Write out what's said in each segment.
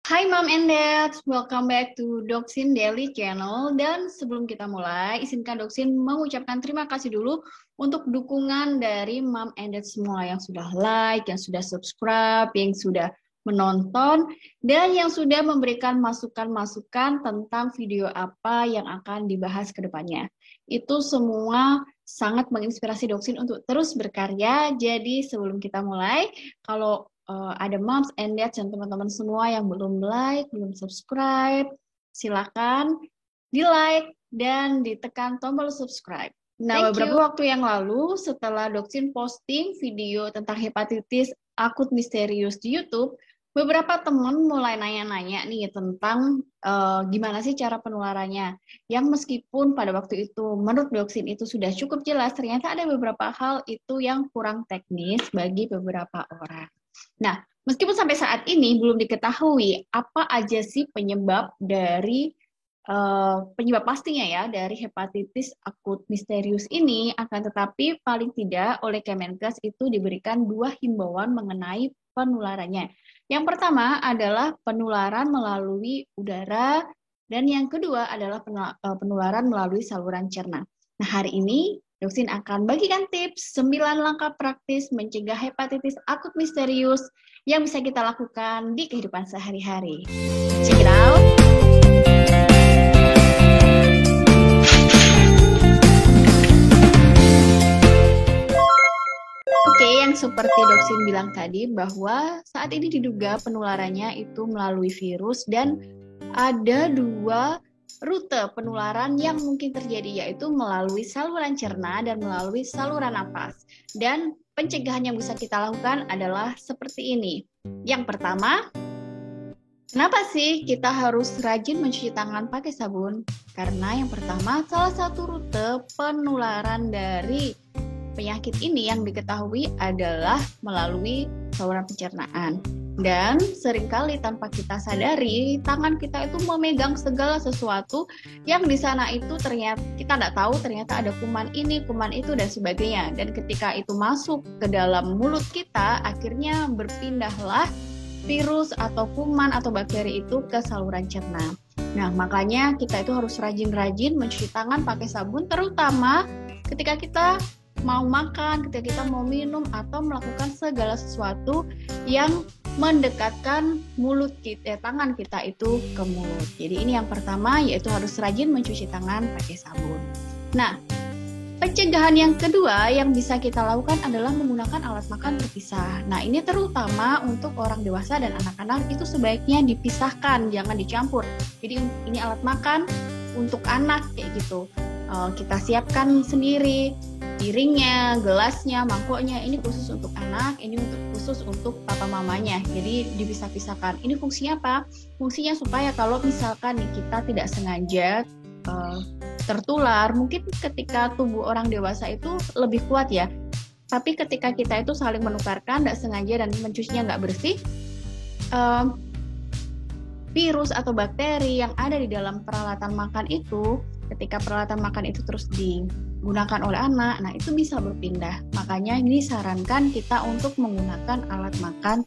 Hai Mom and Dad, welcome back to Doksin Daily Channel. Dan sebelum kita mulai, izinkan Doksin mengucapkan terima kasih dulu untuk dukungan dari Mom and Dad semua yang sudah like, yang sudah subscribe, yang sudah menonton, dan yang sudah memberikan masukan-masukan tentang video apa yang akan dibahas ke depannya. Itu semua sangat menginspirasi Doksin untuk terus berkarya. Jadi sebelum kita mulai, kalau ada moms and dads dan teman-teman semua yang belum like, belum subscribe, silakan di like dan ditekan tombol subscribe. Nah, beberapa waktu yang lalu setelah Doksin posting video tentang hepatitis akut misterius di YouTube, beberapa teman mulai nanya-nanya nih tentang gimana sih cara penularannya. Yang meskipun pada waktu itu menurut Doksin itu sudah cukup jelas, ternyata ada beberapa hal itu yang kurang teknis bagi beberapa orang. Nah, meskipun sampai saat ini belum diketahui apa aja sih penyebab dari penyebab pastinya ya dari hepatitis akut misterius ini, akan tetapi paling tidak oleh Kemenkes itu diberikan dua himbauan mengenai penularannya. Yang pertama adalah penularan melalui udara dan yang kedua adalah penularan melalui saluran cerna. Nah, hari ini Doksin akan bagikan tips 9 langkah praktis mencegah hepatitis akut misterius yang bisa kita lakukan di kehidupan sehari-hari. Check it out! Oke, yang seperti Doksin bilang tadi bahwa saat ini diduga penularannya itu melalui virus dan ada dua rute penularan yang mungkin terjadi, yaitu melalui saluran cerna dan melalui saluran napas. Dan pencegahan yang bisa kita lakukan adalah seperti ini. Yang pertama, kenapa sih kita harus rajin mencuci tangan pakai sabun? Karena yang pertama, salah satu rute penularan dari penyakit ini yang diketahui adalah melalui saluran pencernaan. Dan seringkali tanpa kita sadari, tangan kita itu memegang segala sesuatu yang di sana itu ternyata kita tidak tahu ternyata ada kuman ini, kuman itu, dan sebagainya. Dan ketika itu masuk ke dalam mulut kita, akhirnya berpindahlah virus atau kuman atau bakteri itu ke saluran cerna. Nah, makanya kita itu harus rajin-rajin mencuci tangan pakai sabun, terutama ketika kita mau makan, ketika kita mau minum, atau melakukan segala sesuatu yang mendekatkan mulut kita, tangan kita itu ke mulut. Jadi ini yang pertama, yaitu harus rajin mencuci tangan pakai sabun. Nah, pencegahan yang kedua yang bisa kita lakukan adalah menggunakan alat makan terpisah. Nah, ini terutama untuk orang dewasa dan anak-anak itu sebaiknya dipisahkan, jangan dicampur. Jadi ini alat makan untuk anak kayak gitu. Kita siapkan sendiri piringnya, gelasnya, mangkoknya, ini khusus untuk anak, ini khusus untuk papa mamanya. Jadi dipisah-pisahkan. Ini fungsinya apa? Fungsinya supaya kalau misalkan kita tidak sengaja tertular, mungkin ketika tubuh orang dewasa itu lebih kuat ya. Tapi ketika kita itu saling menukarkan, tidak sengaja dan mencucinya nggak bersih, virus atau bakteri yang ada di dalam peralatan makan itu, ketika peralatan makan itu terus digunakan oleh anak, nah itu bisa berpindah. Makanya ini disarankan kita untuk menggunakan alat makan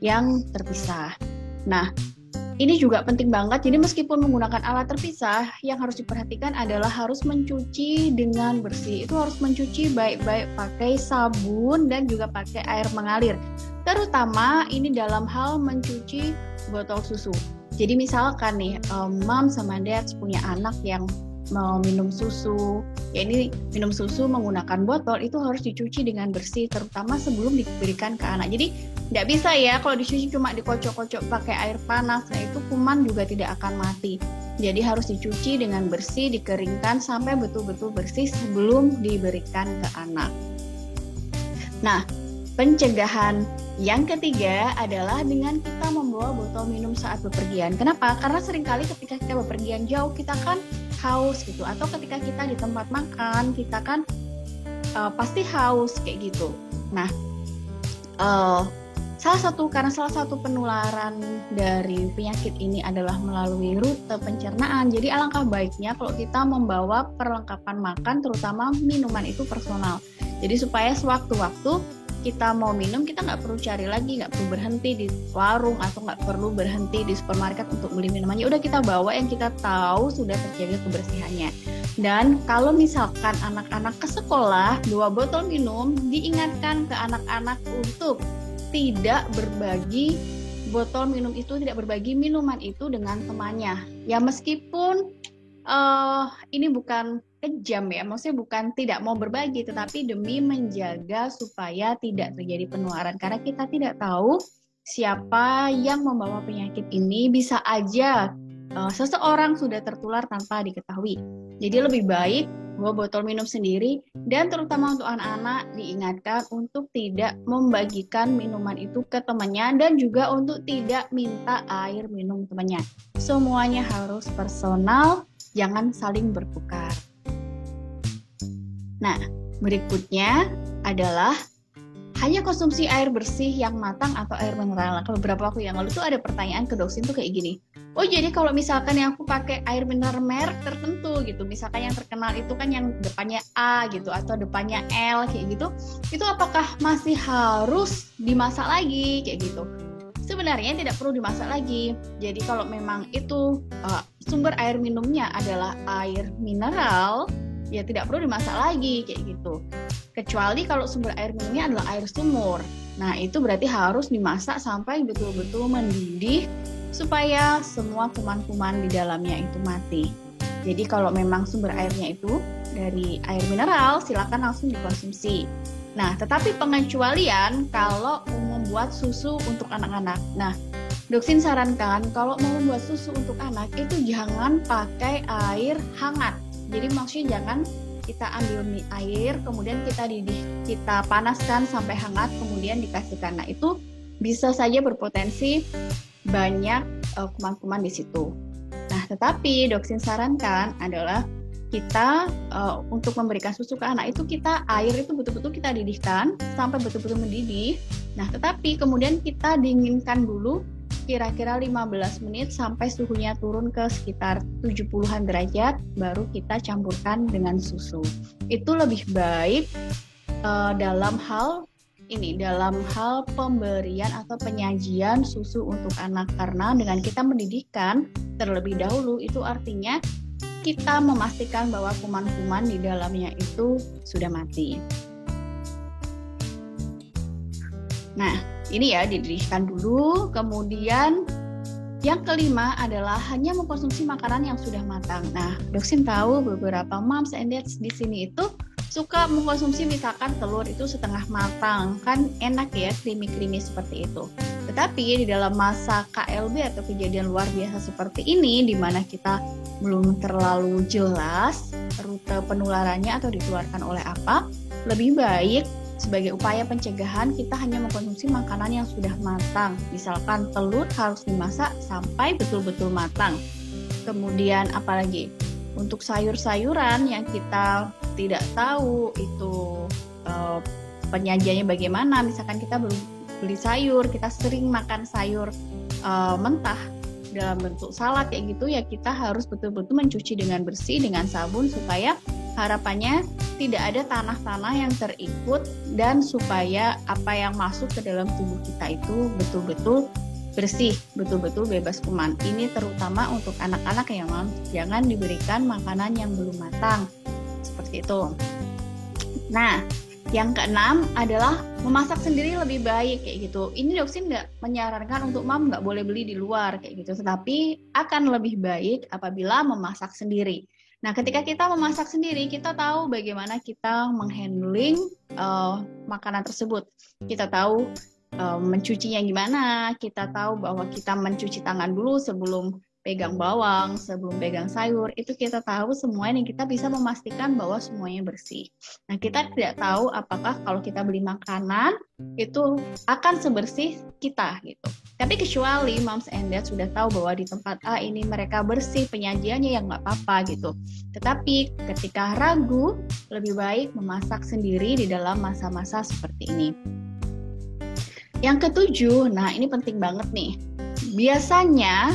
yang terpisah. Nah, ini juga penting banget. Jadi meskipun menggunakan alat terpisah, yang harus diperhatikan adalah harus mencuci dengan bersih. Itu harus mencuci baik-baik pakai sabun dan juga pakai air mengalir. Terutama ini dalam hal mencuci botol susu. Jadi misalkan nih, mom sama dad punya anak yang mau minum susu, ya ini minum susu menggunakan botol itu harus dicuci dengan bersih, terutama sebelum diberikan ke anak. Jadi tidak bisa ya kalau dicuci cuma dikocok-kocok pakai air panas, nah itu kuman juga tidak akan mati. Jadi harus dicuci dengan bersih, dikeringkan sampai betul-betul bersih sebelum diberikan ke anak. Nah, pencegahan yang ketiga adalah dengan kita membawa botol minum saat bepergian. Kenapa? Karena seringkali ketika kita bepergian jauh, kita kan haus gitu. Atau ketika kita di tempat makan, kita kan pasti haus kayak gitu. Nah, salah satu penularan dari penyakit ini adalah melalui rute pencernaan. Jadi alangkah baiknya kalau kita membawa perlengkapan makan, terutama minuman itu personal. Jadi supaya sewaktu-waktu kita mau minum, kita nggak perlu cari lagi, nggak perlu berhenti di warung atau nggak perlu berhenti di supermarket untuk beli minumannya. Udah kita bawa yang kita tahu sudah terjaga kebersihannya. Dan kalau misalkan anak-anak ke sekolah 2 botol minum, diingatkan ke anak-anak untuk tidak berbagi botol minum itu, tidak berbagi minuman itu dengan temannya. Ya meskipun ini bukan kejam ya, maksudnya bukan tidak mau berbagi, tetapi demi menjaga supaya tidak terjadi penularan. Karena kita tidak tahu siapa yang membawa penyakit ini, bisa aja seseorang sudah tertular tanpa diketahui. Jadi lebih baik bawa botol minum sendiri, dan terutama untuk anak-anak diingatkan untuk tidak membagikan minuman itu ke temannya, dan juga untuk tidak minta air minum temannya. Semuanya harus personal, jangan saling bertukar. Nah, berikutnya adalah hanya konsumsi air bersih yang matang atau air mineral. Nah, beberapa waktu yang lalu tuh ada pertanyaan ke doksen tuh kayak gini. Oh, jadi kalau misalkan yang aku pakai air mineral merek tertentu gitu, misalkan yang terkenal itu kan yang depannya A gitu atau depannya L kayak gitu, itu apakah masih harus dimasak lagi kayak gitu? Sebenarnya tidak perlu dimasak lagi. Jadi kalau memang itu sumber air minumnya adalah air mineral, ya tidak perlu dimasak lagi kayak gitu. Kecuali kalau sumber air minumnya adalah air sumur. Nah, itu berarti harus dimasak sampai betul-betul mendidih supaya semua kuman-kuman di dalamnya itu mati. Jadi kalau memang sumber airnya itu dari air mineral, silakan langsung dikonsumsi. Nah, tetapi pengecualian kalau mau membuat susu untuk anak-anak. Nah, doksin sarankan kalau mau membuat susu untuk anak itu jangan pakai air hangat. Jadi maksudnya jangan kita ambil air, kemudian kita didih, kita panaskan sampai hangat, kemudian dikasihkan. Nah, itu bisa saja berpotensi banyak kuman-kuman di situ. Nah, tetapi doksin sarankan adalah kita untuk memberikan susu ke anak itu air itu betul-betul kita didihkan sampai betul-betul mendidih. Nah, tetapi kemudian kita dinginkan dulu kira-kira 15 menit sampai suhunya turun ke sekitar 70-an derajat, baru kita campurkan dengan susu. Itu lebih baik dalam hal pemberian atau penyajian susu untuk anak, karena dengan kita mendidihkan terlebih dahulu itu artinya kita memastikan bahwa kuman-kuman di dalamnya itu sudah mati. Nah, ini ya dididihkan dulu. Kemudian yang kelima adalah hanya mengkonsumsi makanan yang sudah matang. Nah, doksin tahu beberapa moms and dads di sini itu suka mengkonsumsi misalkan telur itu setengah matang, kan enak ya, creamy seperti itu. Tetapi di dalam masa KLB atau kejadian luar biasa seperti ini, di mana kita belum terlalu jelas rute penularannya atau dikeluarkan oleh apa, lebih baik sebagai upaya pencegahan kita hanya mengkonsumsi makanan yang sudah matang. Misalkan telur harus dimasak sampai betul-betul matang. Kemudian apalagi untuk sayur-sayuran yang kita tidak tahu itu penyajiannya bagaimana. Misalkan kita belum beli sayur, kita sering makan sayur mentah dalam bentuk salad kayak gitu, ya kita harus betul-betul mencuci dengan bersih dengan sabun supaya harapannya tidak ada tanah-tanah yang terikut, dan supaya apa yang masuk ke dalam tubuh kita itu betul-betul bersih, betul-betul bebas kuman. Ini terutama untuk anak-anak yang jangan diberikan makanan yang belum matang seperti itu. Nah, yang keenam adalah memasak sendiri lebih baik kayak gitu. Ini doksin nggak menyarankan untuk mam nggak boleh beli di luar kayak gitu, tetapi akan lebih baik apabila memasak sendiri. Nah, ketika kita memasak sendiri, kita tahu bagaimana kita menghandling makanan tersebut. Kita tahu mencucinya gimana, kita tahu bahwa kita mencuci tangan dulu sebelum pegang bawang, sebelum pegang sayur, itu kita tahu semuanya, dan kita bisa memastikan bahwa semuanya bersih. Nah, kita tidak tahu apakah kalau kita beli makanan itu akan sebersih kita gitu. Tapi kecuali moms and dad sudah tahu bahwa di tempat A ini mereka bersih penyajiannya, yang nggak apa-apa gitu. Tetapi ketika ragu, lebih baik memasak sendiri di dalam masa-masa seperti ini. Yang ketujuh, nah ini penting banget nih. Biasanya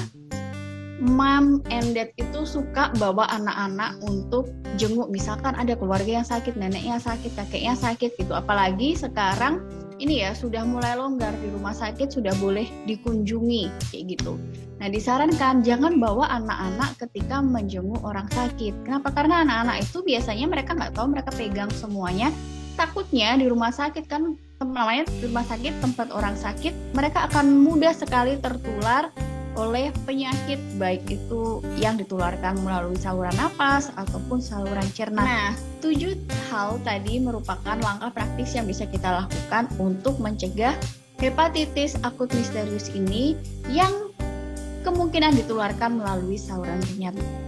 mom and dad itu suka bawa anak-anak untuk jenguk. Misalkan ada keluarga yang sakit, neneknya sakit, kakeknya sakit gitu. Apalagi sekarang ini ya sudah mulai longgar di rumah sakit, sudah boleh dikunjungi kayak gitu. Nah, disarankan jangan bawa anak-anak ketika menjenguk orang sakit. Kenapa? Karena anak-anak itu biasanya mereka nggak tahu, mereka pegang semuanya. Takutnya di rumah sakit kan, namanya rumah sakit tempat orang sakit, mereka akan mudah sekali tertular oleh penyakit, baik itu yang ditularkan melalui saluran napas ataupun saluran cerna. Nah, 7 hal tadi merupakan langkah praktis yang bisa kita lakukan untuk mencegah hepatitis akut misterius ini yang kemungkinan ditularkan melalui saluran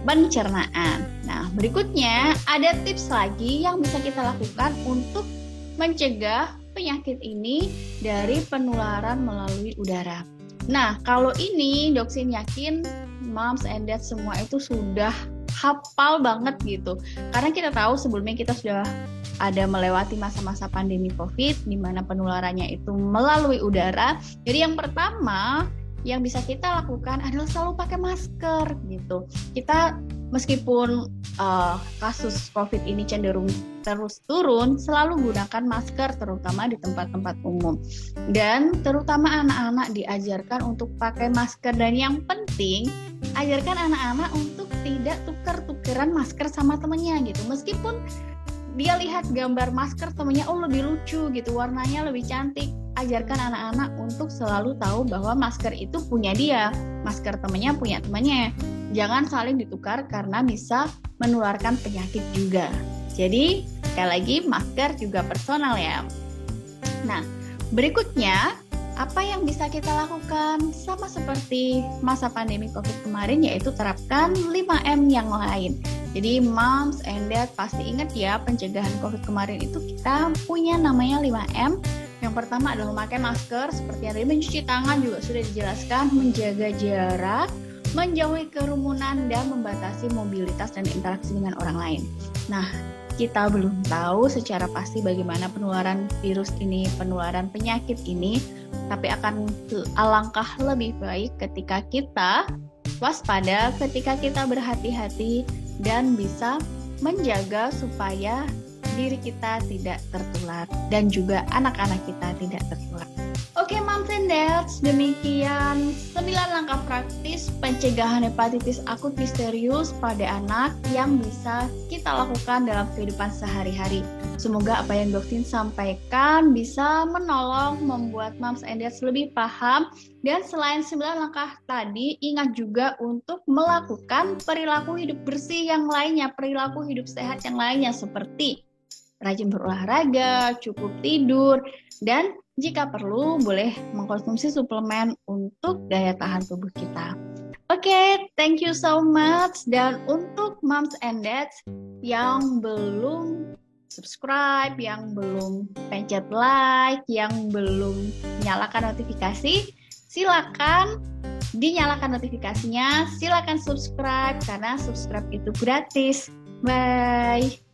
pencernaan. Nah, berikutnya ada tips lagi yang bisa kita lakukan untuk mencegah penyakit ini dari penularan melalui udara. Nah, kalau ini Doksin yakin moms and dad semua itu sudah hafal banget gitu. Karena kita tahu sebelumnya kita sudah ada melewati masa-masa pandemi COVID di mana penularannya itu melalui udara. Jadi yang pertama yang bisa kita lakukan adalah selalu pakai masker gitu. Kita meskipun kasus COVID ini cenderung terus turun, selalu gunakan masker terutama di tempat-tempat umum. Dan terutama anak-anak diajarkan untuk pakai masker, dan yang penting ajarkan anak-anak untuk tidak tukar-tukeran masker sama temennya gitu. Meskipun dia lihat gambar masker temennya, oh lebih lucu gitu, warnanya lebih cantik, ajarkan anak-anak untuk selalu tahu bahwa masker itu punya dia, masker temennya punya temannya. Jangan saling ditukar karena bisa menularkan penyakit juga. Jadi sekali lagi masker juga personal ya. Nah, berikutnya apa yang bisa kita lakukan sama seperti masa pandemi COVID kemarin, yaitu terapkan 5M yang lain. Jadi moms and dad pasti ingat ya, pencegahan COVID kemarin itu kita punya namanya 5M. Yang pertama adalah memakai masker, seperti yang tadi, mencuci tangan juga sudah dijelaskan, menjaga jarak, menjauhi kerumunan, dan membatasi mobilitas dan interaksi dengan orang lain. Nah, kita belum tahu secara pasti bagaimana penularan virus ini, penularan penyakit ini, tapi akan alangkah lebih baik ketika kita waspada, ketika kita berhati-hati dan bisa menjaga supaya diri kita tidak tertular dan juga anak-anak kita tidak tertular. Oke, moms and dads, demikian 9 langkah praktis pencegahan hepatitis akut misterius pada anak yang bisa kita lakukan dalam kehidupan sehari-hari. Semoga apa yang Doktin sampaikan bisa menolong membuat moms and dads lebih paham. Dan selain 9 langkah tadi, ingat juga untuk melakukan perilaku hidup bersih yang lainnya, perilaku hidup sehat yang lainnya, seperti rajin berolahraga, cukup tidur, dan jika perlu boleh mengkonsumsi suplemen untuk daya tahan tubuh kita. Oke, thank you so much. Dan untuk moms and dads yang belum subscribe, yang belum pencet like, yang belum nyalakan notifikasi, silakan dinyalakan notifikasinya, silakan subscribe karena subscribe itu gratis. Bye.